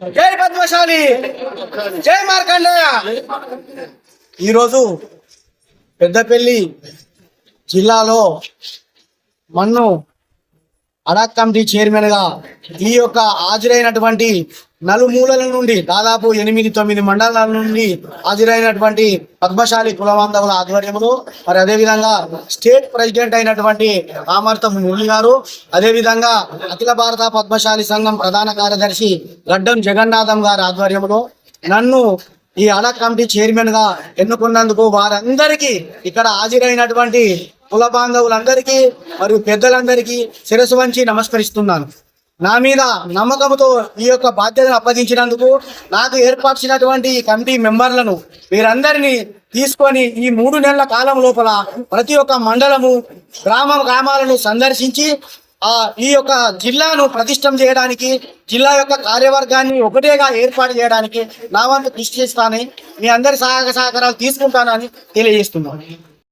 జై పద్మశాలి, జై మార్కండేయ. ఈరోజు పెద్దపల్లి జిల్లాలో మన్ను అడాక్ కమిటీ చైర్మన్ గా ఈ యొక్క హాజరైనటువంటి నలుమూలల నుండి దాదాపు 8-9 మండలాల నుండి హాజరైనటువంటి పద్మశాలి కులబాంధవుల ఆధ్వర్యంలో మరి అదేవిధంగా స్టేట్ ప్రెసిడెంట్ అయినటువంటి ఆమర్తం మురళి గారు, అదేవిధంగా అఖిల భారత పద్మశాలి సంఘం ప్రధాన కార్యదర్శి గడ్డం జగన్నాథం గారి ఆధ్వర్యంలో నన్ను ఈ అడాక్ కమిటీ చైర్మన్ గా ఎన్నుకున్నందుకు వారందరికీ ఇక్కడ హాజరైనటువంటి కుల బాంధవులందరికీ మరియు పెద్దలందరికీ శిరస్సు వంచి నమస్కరిస్తున్నాను. నా మీద నమ్మకంతో ఈ యొక్క బాధ్యతను అప్పగించినందుకు నాకు ఏర్పరిచినటువంటి ఈ కమిటీ మెంబర్లను వీరందరినీ తీసుకొని ఈ 3 నెలల కాలం లోపల ప్రతి ఒక్క మండలము గ్రామాలను సందర్శించి ఈ యొక్క జిల్లాను ప్రతిష్టం చేయడానికి, జిల్లా యొక్క కార్యవర్గాన్ని ఒకటేగా ఏర్పాటు చేయడానికి నా వంతు కృషి చేస్తానని, మీ అందరి సహాయ సహకారాలు తీసుకుంటానని తెలియజేస్తున్నాను.